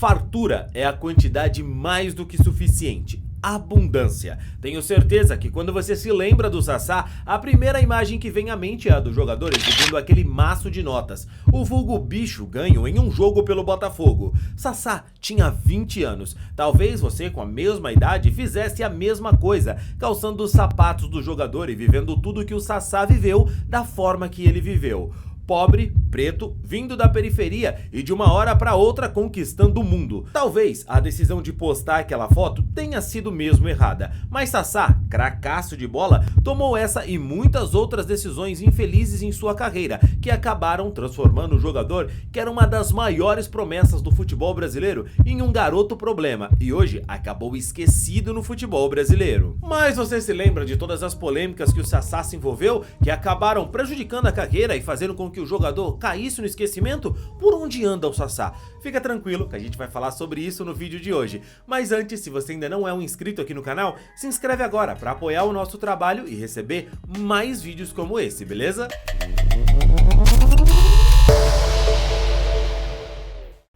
Fartura é a quantidade mais do que suficiente. Abundância. Tenho certeza que quando você se lembra do Sassá, a primeira imagem que vem à mente é a do jogador exibindo aquele maço de notas, o vulgo bicho ganho em um jogo pelo Botafogo. Sassá tinha 20 anos. Talvez você com a mesma idade fizesse a mesma coisa, calçando os sapatos do jogador e vivendo tudo que o Sassá viveu da forma que ele viveu. Pobre, preto, vindo da periferia e de uma hora para outra conquistando o mundo. Talvez a decisão de postar aquela foto tenha sido mesmo errada, mas Sassá, cracaço de bola, tomou essa e muitas outras decisões infelizes em sua carreira, que acabaram transformando o jogador, que era uma das maiores promessas do futebol brasileiro, em um garoto problema, e hoje acabou esquecido no futebol brasileiro. Mas você se lembra de todas as polêmicas que o Sassá se envolveu, que acabaram prejudicando a carreira e fazendo com que o jogador caísse no esquecimento? Por onde anda o Sassá? Fica tranquilo que a gente vai falar sobre isso no vídeo de hoje. Mas antes, se você ainda não é um inscrito aqui no canal, se inscreve agora para apoiar o nosso trabalho e receber mais vídeos como esse, beleza?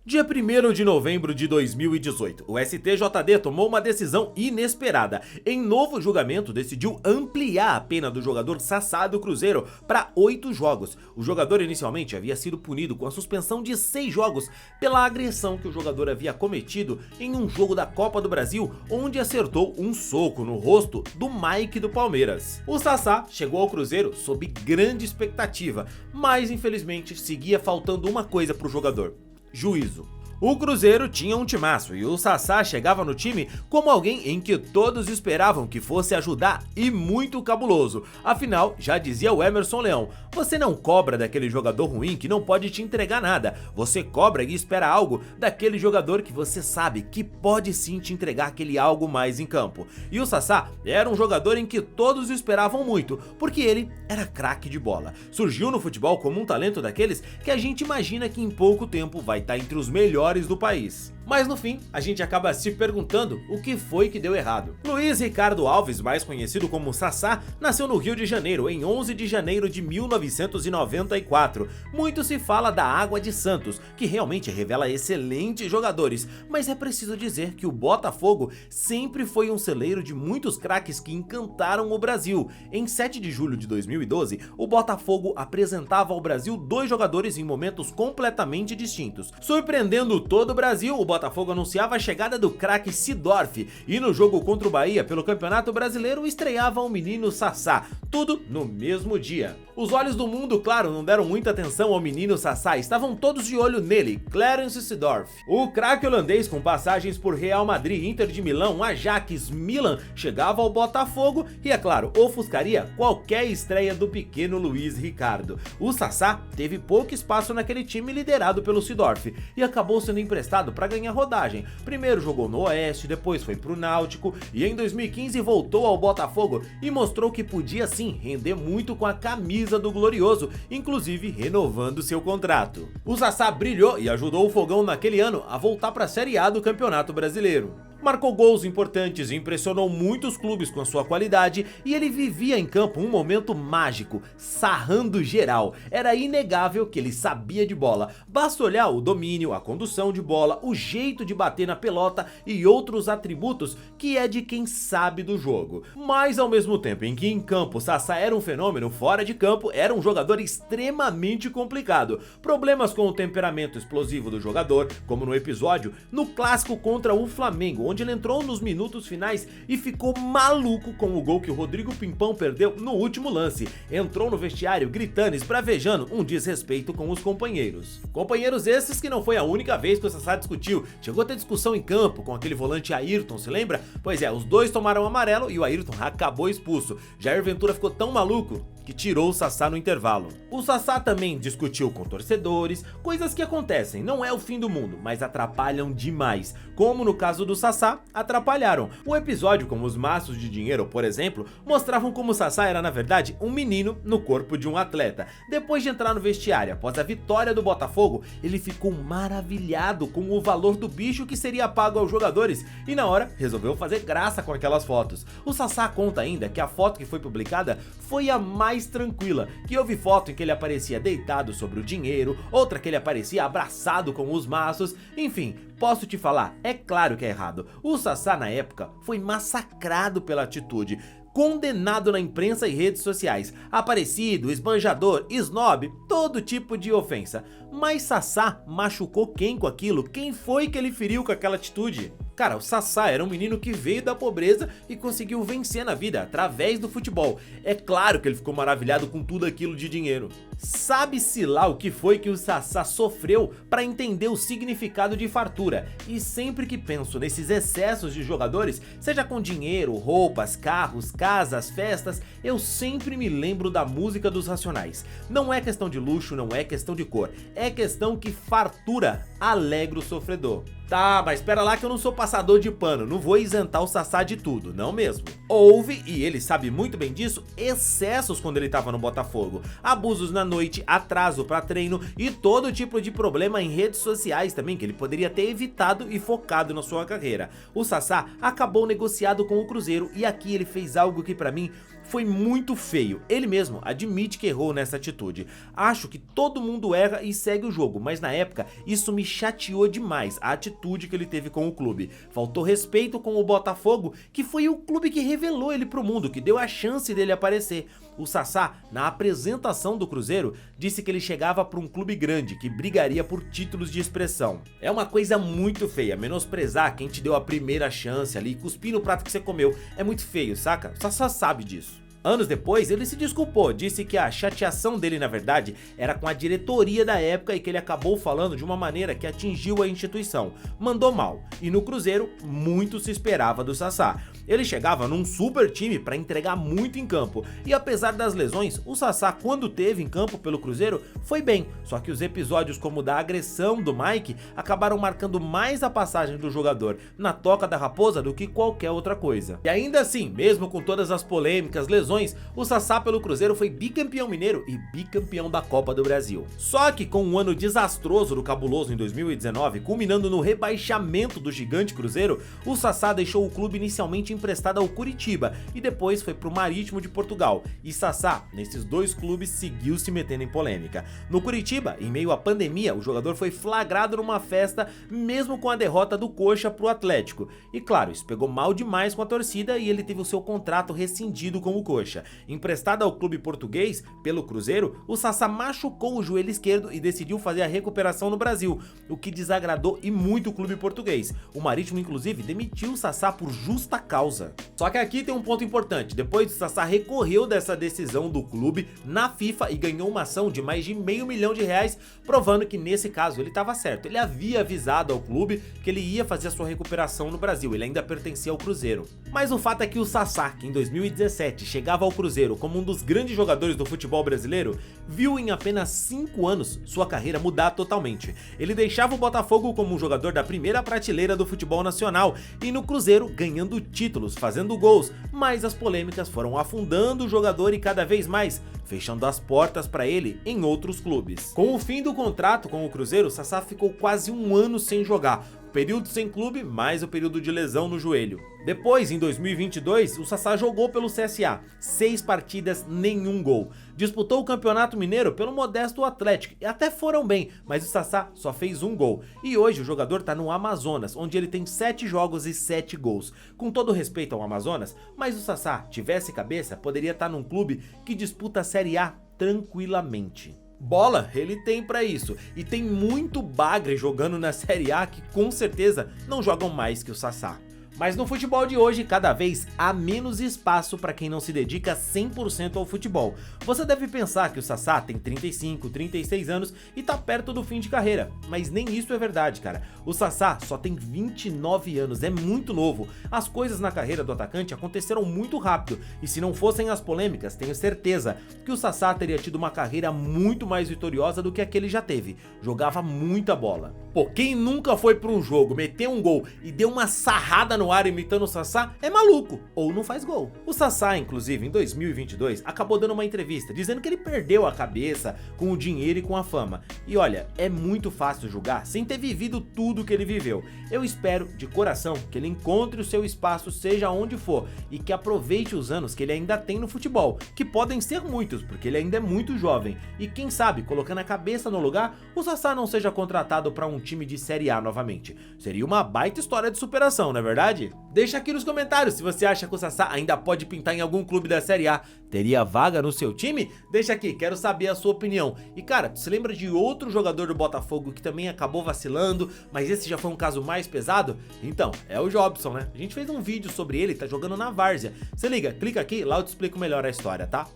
Dia 1º de novembro de 2018, o STJD tomou uma decisão inesperada. Em novo julgamento, decidiu ampliar a pena do jogador Sassá do Cruzeiro para 8 jogos. O jogador inicialmente havia sido punido com a suspensão de 6 jogos pela agressão que o jogador havia cometido em um jogo da Copa do Brasil, onde acertou um soco no rosto do Mike do Palmeiras. O Sassá chegou ao Cruzeiro sob grande expectativa, mas infelizmente seguia faltando uma coisa para o jogador: juízo. O Cruzeiro tinha um timaço e o Sassá chegava no time como alguém em que todos esperavam que fosse ajudar e muito cabuloso. Afinal, já dizia o Emerson Leão, você não cobra daquele jogador ruim que não pode te entregar nada, você cobra e espera algo daquele jogador que você sabe que pode sim te entregar aquele algo mais em campo. E o Sassá era um jogador em que todos esperavam muito, porque ele era craque de bola. Surgiu no futebol como um talento daqueles que a gente imagina que em pouco tempo vai estar entre os melhores do país. Mas no fim, a gente acaba se perguntando o que foi que deu errado. Luiz Ricardo Alves, mais conhecido como Sassá, nasceu no Rio de Janeiro em 11 de janeiro de 1994. Muito se fala da Água de Santos, que realmente revela excelentes jogadores, mas é preciso dizer que o Botafogo sempre foi um celeiro de muitos craques que encantaram o Brasil. Em 7 de julho de 2012, o Botafogo apresentava ao Brasil 2 jogadores em momentos completamente distintos. Surpreendendo todo o Brasil, o Botafogo anunciava a chegada do craque Seedorf e no jogo contra o Bahia pelo Campeonato Brasileiro estreava o menino Sassá, tudo no mesmo dia. Os olhos do mundo, claro, não deram muita atenção ao menino Sassá, estavam todos de olho nele, Clarence Seedorf. O craque holandês com passagens por Real Madrid, Inter de Milão, Ajax, Milan, chegava ao Botafogo e, é claro, ofuscaria qualquer estreia do pequeno Luiz Ricardo. O Sassá teve pouco espaço naquele time liderado pelo Seedorf e acabou sendo emprestado para ganhar rodagem. Primeiro jogou no Oeste, depois foi pro Náutico e em 2015 voltou ao Botafogo e mostrou que podia sim render muito com a camisa do Glorioso, inclusive renovando seu contrato. O Sassá brilhou e ajudou o Fogão naquele ano a voltar para a Série A do Campeonato Brasileiro. Marcou gols importantes e impressionou muitos clubes com a sua qualidade e ele vivia em campo um momento mágico, sarrando geral. Era inegável que ele sabia de bola, basta olhar o domínio, a condução de bola, o jeito de bater na pelota e outros atributos que é de quem sabe do jogo. Mas ao mesmo tempo em que em campo Sassá era um fenômeno, fora de campo era um jogador extremamente complicado. Problemas com o temperamento explosivo do jogador, como no episódio no clássico contra o Flamengo, onde ele entrou nos minutos finais e ficou maluco com o gol que o Rodrigo Pimpão perdeu no último lance. Entrou no vestiário gritando, esbravejando um desrespeito com os companheiros. Companheiros esses que não foi a única vez que o Sassá discutiu. Chegou a ter discussão em campo com aquele volante Ayrton, se lembra? Pois é, os dois tomaram amarelo e o Ayrton acabou expulso. Jair Ventura ficou tão maluco que tirou o Sassá no intervalo. O Sassá também discutiu com torcedores, coisas que acontecem, não é o fim do mundo, mas atrapalham demais, como no caso do Sassá, atrapalharam. O episódio com os maços de dinheiro, por exemplo, mostravam como o Sassá era na verdade um menino no corpo de um atleta. Depois de entrar no vestiário após a vitória do Botafogo, ele ficou maravilhado com o valor do bicho que seria pago aos jogadores e na hora resolveu fazer graça com aquelas fotos. O Sassá conta ainda que a foto que foi publicada foi a mais mais tranquila, que houve foto em que ele aparecia deitado sobre o dinheiro, outra que ele aparecia abraçado com os maços, enfim, posso te falar, é claro que é errado. O Sassá na época foi massacrado pela atitude, condenado na imprensa e redes sociais, aparecido, esbanjador, snob, todo tipo de ofensa. Mas Sassá machucou quem com aquilo? Quem foi que ele feriu com aquela atitude? Cara, o Sassá era um menino que veio da pobreza e conseguiu vencer na vida através do futebol. É claro que ele ficou maravilhado com tudo aquilo de dinheiro. Sabe-se lá o que foi que o Sassá sofreu para entender o significado de fartura. E sempre que penso nesses excessos de jogadores, seja com dinheiro, roupas, carros, casas, festas, eu sempre me lembro da música dos Racionais. Não é questão de luxo, não é questão de cor, é questão que fartura alegra o sofredor. Tá, mas espera lá que eu não sou passador de pano, não vou isentar o Sassá de tudo, não mesmo. Houve, e ele sabe muito bem disso, excessos quando ele tava no Botafogo. Abusos na noite, atraso pra treino e todo tipo de problema em redes sociais também, que ele poderia ter evitado e focado na sua carreira. O Sassá acabou negociado com o Cruzeiro e aqui ele fez algo que pra mim foi muito feio. Ele mesmo admite que errou nessa atitude. Acho que todo mundo erra e segue o jogo, mas na época isso me chateou demais, a atitude que ele teve com o clube. Faltou respeito com o Botafogo, que foi o clube que revelou ele pro mundo, que deu a chance dele aparecer. O Sassá, na apresentação do Cruzeiro, disse que ele chegava para um clube grande, que brigaria por títulos de expressão. É uma coisa muito feia, menosprezar quem te deu a primeira chance ali, cuspir no prato que você comeu. É muito feio, saca? O Sassá sabe disso. Anos depois, ele se desculpou, disse que a chateação dele na verdade era com a diretoria da época e que ele acabou falando de uma maneira que atingiu a instituição. Mandou mal, e no Cruzeiro muito se esperava do Sassá. Ele chegava num super time para entregar muito em campo, e apesar das lesões, o Sassá quando teve em campo pelo Cruzeiro foi bem, só que os episódios como o da agressão do Mike acabaram marcando mais a passagem do jogador na toca da raposa do que qualquer outra coisa. E ainda assim, mesmo com todas as polêmicas, lesões, o Sassá pelo Cruzeiro foi bicampeão mineiro e bicampeão da Copa do Brasil. Só que com um ano desastroso do Cabuloso em 2019, culminando no rebaixamento do gigante Cruzeiro, o Sassá deixou o clube inicialmente emprestado ao Curitiba e depois foi pro Marítimo de Portugal. E Sassá, nesses dois clubes, seguiu se metendo em polêmica. No Curitiba, em meio à pandemia, o jogador foi flagrado numa festa, mesmo com a derrota do Coxa pro Atlético. E claro, isso pegou mal demais com a torcida e ele teve o seu contrato rescindido com o Coxa. Emprestado ao clube português pelo Cruzeiro, o Sassá machucou o joelho esquerdo e decidiu fazer a recuperação no Brasil, o que desagradou e muito o clube português. O Marítimo inclusive demitiu o Sassá por justa causa. Só que aqui tem um ponto importante, depois o Sassá recorreu dessa decisão do clube na FIFA e ganhou uma ação de mais de R$500 mil, provando que nesse caso ele estava certo. Ele havia avisado ao clube que ele ia fazer a sua recuperação no Brasil, ele ainda pertencia ao Cruzeiro. Mas o fato é que o Sassá, que em 2017 chegava ao Cruzeiro como um dos grandes jogadores do futebol brasileiro, viu em apenas 5 anos sua carreira mudar totalmente. Ele deixava o Botafogo como um jogador da primeira prateleira do futebol nacional e no Cruzeiro ganhando títulos, fazendo gols, mas as polêmicas foram afundando o jogador e cada vez mais fechando as portas para ele em outros clubes. Com o fim do contrato com o Cruzeiro, Sassá ficou quase um ano sem jogar. Período sem clube, mais o período de lesão no joelho. Depois, em 2022, o Sassá jogou pelo CSA, 6 partidas, nenhum gol. Disputou o Campeonato Mineiro pelo modesto Atlético, e até foram bem, mas o Sassá só fez um gol. E hoje o jogador tá no Amazonas, onde ele tem 7 jogos e 7 gols. Com todo respeito ao Amazonas, mas o Sassá, tivesse cabeça, poderia estar num clube que disputa a Série A tranquilamente. Bola, ele tem pra isso, e tem muito bagre jogando na Série A que com certeza não jogam mais que o Sassá. Mas no futebol de hoje, cada vez há menos espaço para quem não se dedica 100% ao futebol. Você deve pensar que o Sassá tem 35, 36 anos e tá perto do fim de carreira, mas nem isso é verdade, cara. O Sassá só tem 29 anos, é muito novo. As coisas na carreira do atacante aconteceram muito rápido, e se não fossem as polêmicas, tenho certeza que o Sassá teria tido uma carreira muito mais vitoriosa do que a que ele já teve. Jogava muita bola. Pô, quem nunca foi para um jogo, meteu um gol e deu uma sarrada no no ar imitando o Sassá é maluco ou não faz gol. O Sassá, inclusive, em 2022, acabou dando uma entrevista dizendo que ele perdeu a cabeça com o dinheiro e com a fama. E olha, é muito fácil julgar sem ter vivido tudo que ele viveu. Eu espero de coração que ele encontre o seu espaço, seja onde for, e que aproveite os anos que ele ainda tem no futebol, que podem ser muitos, porque ele ainda é muito jovem. E quem sabe, colocando a cabeça no lugar, o Sassá não seja contratado para um time de Série A novamente. Seria uma baita história de superação, não é verdade? Deixa aqui nos comentários se você acha que o Sassá ainda pode pintar em algum clube da Série A. Teria vaga no seu time? Deixa aqui, quero saber a sua opinião. E cara, você lembra de outro jogador do Botafogo que também acabou vacilando, mas esse já foi um caso mais pesado? Então, é o Jobson, né? A gente fez um vídeo sobre ele, tá jogando na várzea. Se liga, clica aqui, lá eu te explico melhor a história, tá?